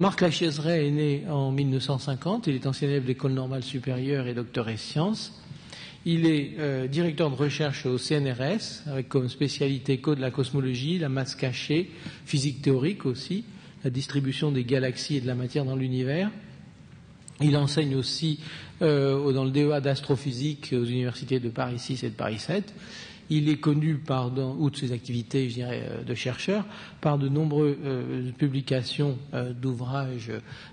Marc Lachaiseray est né en 1950, il est ancien élève de l'École normale supérieure et docteur en sciences. Il est directeur de recherche au CNRS, avec comme spécialité de la cosmologie, la masse cachée, physique théorique aussi, la distribution des galaxies et de la matière dans l'univers. Il enseigne aussi dans le DEA d'astrophysique aux universités de Paris 6 et de Paris 7. Il est connu outre ses activités, je dirais, de chercheur, par de nombreuses publications d'ouvrages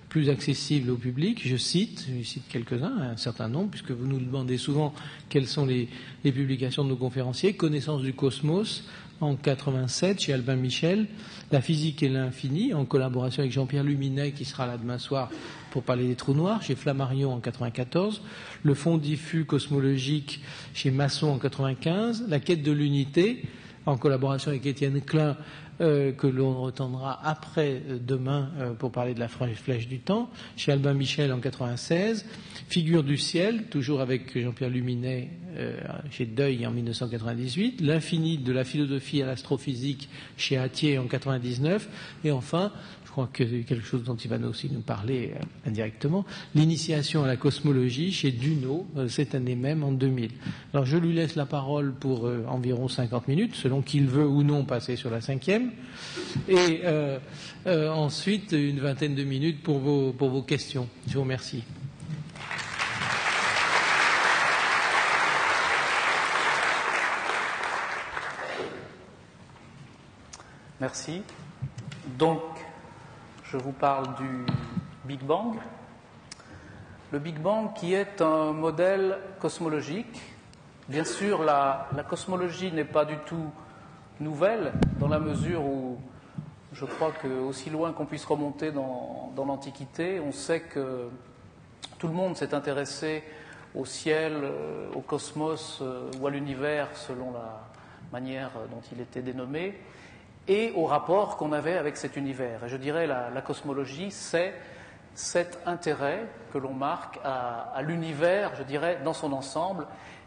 plus accessibles au public. Je cite quelques-uns, un certain nombre, puisque vous nous demandez souvent quelles sont les publications de nos conférenciers. Connaissance du cosmos, en 87, chez Albin Michel. La physique et l'infini, en collaboration avec Jean-Pierre Luminet, qui sera là demain soir pour parler des trous noirs, chez Flammarion en 94. Le Fonds diffus cosmologique chez Masson en 95. La quête de l'unité, en collaboration avec Étienne Klein, que l'on retendra après demain pour parler de la flèche du temps, chez Albin Michel en 96. Figure du ciel, toujours avec Jean-Pierre Luminet chez Deuil en 1998. L'infini de la philosophie à l'astrophysique chez Attier en 99. Et enfin, je crois que c'est quelque chose dont il va aussi nous parler indirectement, l'initiation à la cosmologie chez Duno cette année même en 2000. Alors je lui laisse la parole pour environ 50 minutes, selon qu'il veut ou non passer sur la 5e, et ensuite une vingtaine de minutes pour vos questions. Je vous remercie. Merci. Donc, je vous parle du Big Bang. Le Big Bang qui est un modèle cosmologique. Bien sûr, la cosmologie n'est pas du tout nouvelle, dans la mesure où je crois qu'aussi loin qu'on puisse remonter dans l'Antiquité, on sait que tout le monde s'est intéressé au ciel, au cosmos ou à l'univers selon la manière dont il était dénommé, et au rapport qu'on avait avec cet univers. Et je dirais la cosmologie, c'est cet intérêt que l'on marque à l'univers, je dirais, dans son ensemble,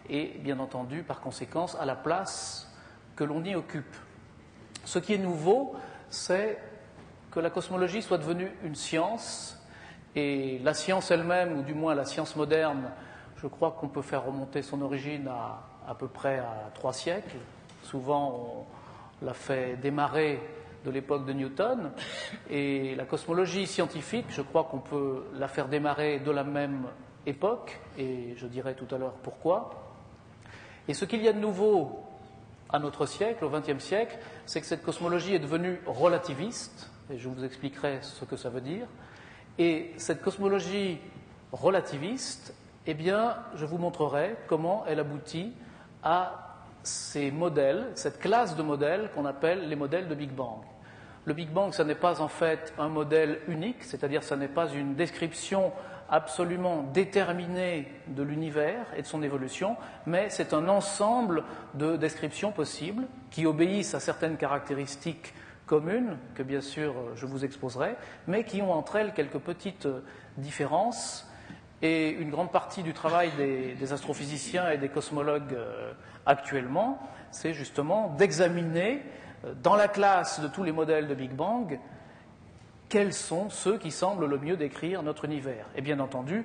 et bien entendu, par conséquence, à la place que l'on y occupe. Ce qui est nouveau, c'est que la cosmologie soit devenue une science, et la science elle-même, ou du moins la science moderne, je crois qu'on peut faire remonter son origine à peu près à 3 siècles. Souvent, on l'a fait démarrer de l'époque de Newton, et la cosmologie scientifique, je crois qu'on peut la faire démarrer de la même époque, et je dirai tout à l'heure pourquoi. Et ce qu'il y a de nouveau à notre siècle, au XXe siècle, c'est que cette cosmologie est devenue relativiste, et je vous expliquerai ce que ça veut dire. Et cette cosmologie relativiste, eh bien, je vous montrerai comment elle aboutit à ces modèles, cette classe de modèles qu'on appelle les modèles de Big Bang. Le Big Bang, ça n'est pas en fait un modèle unique, c'est-à-dire ça n'est pas une description absolument déterminée de l'univers et de son évolution, mais c'est un ensemble de descriptions possibles qui obéissent à certaines caractéristiques communes, que bien sûr je vous exposerai, mais qui ont entre elles quelques petites différences. Et une grande partie du travail des astrophysiciens et des cosmologues actuellement, c'est justement d'examiner dans la classe de tous les modèles de Big Bang quels sont ceux qui semblent le mieux décrire notre univers. Et bien entendu,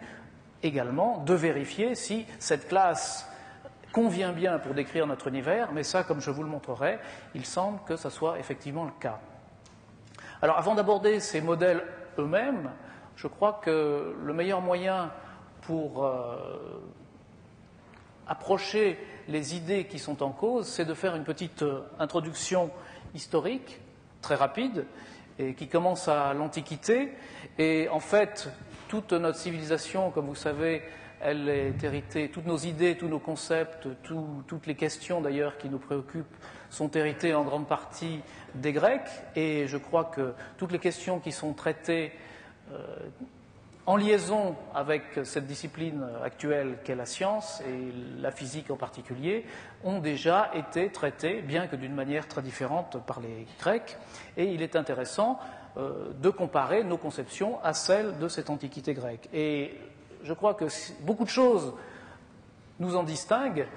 également, de vérifier si cette classe convient bien pour décrire notre univers, mais ça, comme je vous le montrerai, il semble que ça soit effectivement le cas. Alors, avant d'aborder ces modèles eux-mêmes, je crois que le meilleur moyen pour approcher les idées qui sont en cause, c'est de faire une petite introduction historique, très rapide, et qui commence à l'Antiquité. Et en fait, toute notre civilisation, comme vous savez, elle est héritée, toutes nos idées, tous nos concepts, toutes les questions d'ailleurs qui nous préoccupent sont héritées en grande partie des Grecs. Et je crois que toutes les questions qui sont traitées en liaison avec cette discipline actuelle qu'est la science, et la physique en particulier, ont déjà été traitées, bien que d'une manière très différente par les Grecs, et il est intéressant de comparer nos conceptions à celles de cette antiquité grecque. Et je crois que beaucoup de choses nous en distinguent,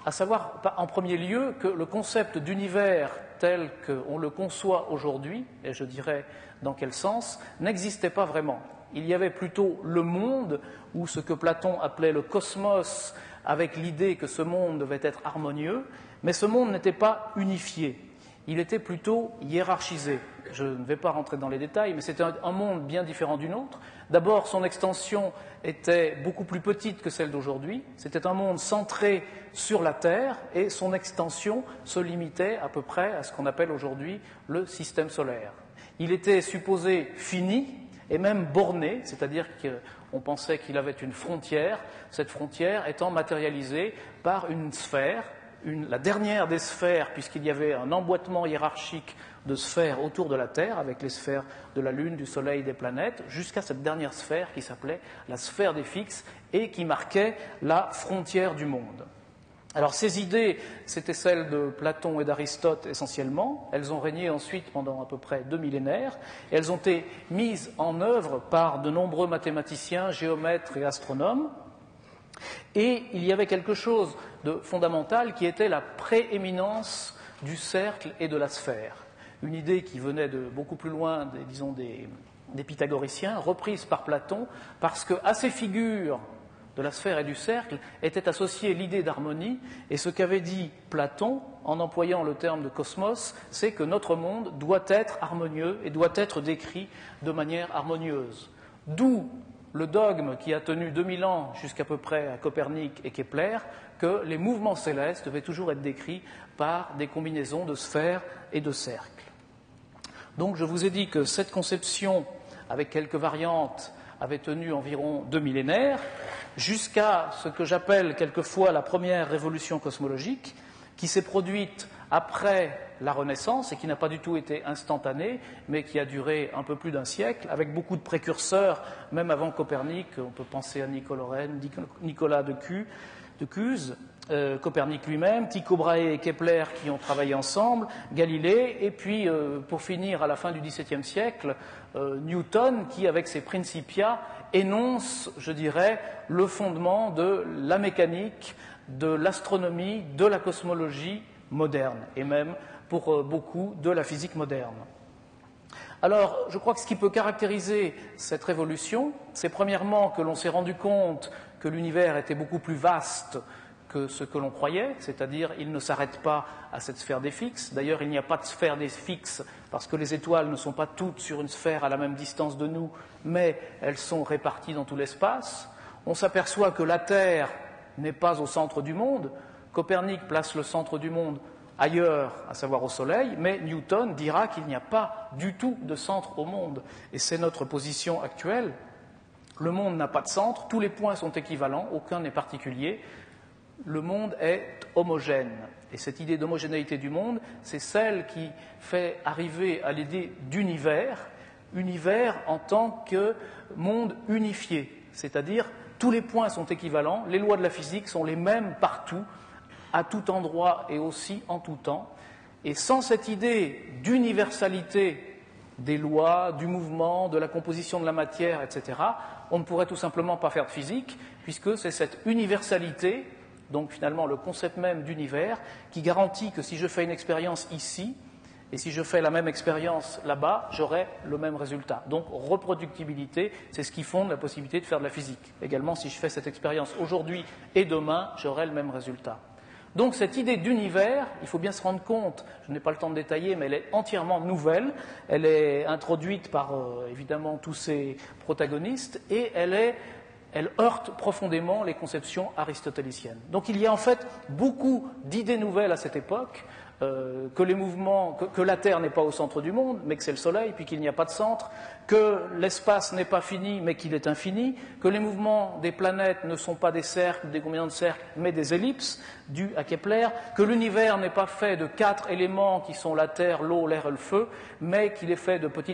à savoir en premier lieu que le concept d'univers tel qu'on le conçoit aujourd'hui, et je dirais dans quel sens, n'existait pas vraiment. Il y avait plutôt le monde, ou ce que Platon appelait le cosmos, avec l'idée que ce monde devait être harmonieux, mais ce monde n'était pas unifié, il était plutôt hiérarchisé. Je ne vais pas rentrer dans les détails, mais c'était un monde bien différent du nôtre. D'abord, son extension était beaucoup plus petite que celle d'aujourd'hui. C'était un monde centré sur la Terre et son extension se limitait à peu près à ce qu'on appelle aujourd'hui le système solaire. Il était supposé fini et même borné, c'est-à-dire qu'on pensait qu'il avait une frontière, cette frontière étant matérialisée par une sphère, la dernière des sphères, puisqu'il y avait un emboîtement hiérarchique de sphères autour de la Terre, avec les sphères de la Lune, du Soleil, des planètes, jusqu'à cette dernière sphère qui s'appelait la sphère des fixes et qui marquait la frontière du monde. Alors ces idées, c'était celles de Platon et d'Aristote essentiellement. Elles ont régné ensuite pendant à peu près 2 millénaires. Et elles ont été mises en œuvre par de nombreux mathématiciens, géomètres et astronomes. Et il y avait quelque chose de fondamental qui était la prééminence du cercle et de la sphère. Une idée qui venait de beaucoup plus loin, des pythagoriciens, reprise par Platon, parce qu'à ces figures de la sphère et du cercle était associée l'idée d'harmonie, et ce qu'avait dit Platon, en employant le terme de cosmos, c'est que notre monde doit être harmonieux et doit être décrit de manière harmonieuse. D'où le dogme qui a tenu 2000 ans jusqu'à peu près à Copernic et Kepler, que les mouvements célestes devaient toujours être décrits par des combinaisons de sphères et de cercles. Donc je vous ai dit que cette conception, avec quelques variantes, avait tenu environ 2 millénaires, jusqu'à ce que j'appelle quelquefois la première révolution cosmologique, qui s'est produite après la Renaissance et qui n'a pas du tout été instantanée, mais qui a duré un peu plus d'1 siècle, avec beaucoup de précurseurs, même avant Copernic. On peut penser à Nicolas de Cuse, Copernic lui-même, Tycho Brahe et Kepler qui ont travaillé ensemble, Galilée, et puis pour finir à la fin du XVIIe siècle, Newton qui, avec ses Principia, énonce, je dirais, le fondement de la mécanique, de l'astronomie, de la cosmologie moderne, et même pour beaucoup de la physique moderne. Alors, je crois que ce qui peut caractériser cette révolution, c'est premièrement que l'on s'est rendu compte que l'univers était beaucoup plus vaste que ce que l'on croyait, c'est-à-dire il ne s'arrête pas à cette sphère des fixes. D'ailleurs, il n'y a pas de sphère des fixes parce que les étoiles ne sont pas toutes sur une sphère à la même distance de nous, mais elles sont réparties dans tout l'espace. On s'aperçoit que la Terre n'est pas au centre du monde. Copernic place le centre du monde ailleurs, à savoir au Soleil, mais Newton dira qu'il n'y a pas du tout de centre au monde. Et c'est notre position actuelle. Le monde n'a pas de centre, tous les points sont équivalents, aucun n'est particulier. Le monde est homogène. Et cette idée d'homogénéité du monde, c'est celle qui fait arriver à l'idée d'univers, univers en tant que monde unifié, c'est-à-dire tous les points sont équivalents, les lois de la physique sont les mêmes partout, à tout endroit et aussi en tout temps. Et sans cette idée d'universalité des lois, du mouvement, de la composition de la matière, etc., on ne pourrait tout simplement pas faire de physique, puisque c'est cette universalité, donc finalement le concept même d'univers, qui garantit que si je fais une expérience ici, et si je fais la même expérience là-bas, j'aurai le même résultat. Donc reproductibilité, c'est ce qui fonde la possibilité de faire de la physique. Également, si je fais cette expérience aujourd'hui et demain, j'aurai le même résultat. Donc cette idée d'univers, il faut bien se rendre compte, je n'ai pas le temps de détailler, mais elle est entièrement nouvelle, elle est introduite par évidemment tous ces protagonistes, et elle heurte profondément les conceptions aristotéliciennes. Donc il y a en fait beaucoup d'idées nouvelles à cette époque, que la Terre n'est pas au centre du monde, mais que c'est le Soleil, puis qu'il n'y a pas de centre, que l'espace n'est pas fini, mais qu'il est infini, que les mouvements des planètes ne sont pas des cercles, des combinaisons de cercles, mais des ellipses, dues à Kepler, que l'univers n'est pas fait de 4 éléments qui sont la Terre, l'eau, l'air et le feu, mais qu'il est fait de petites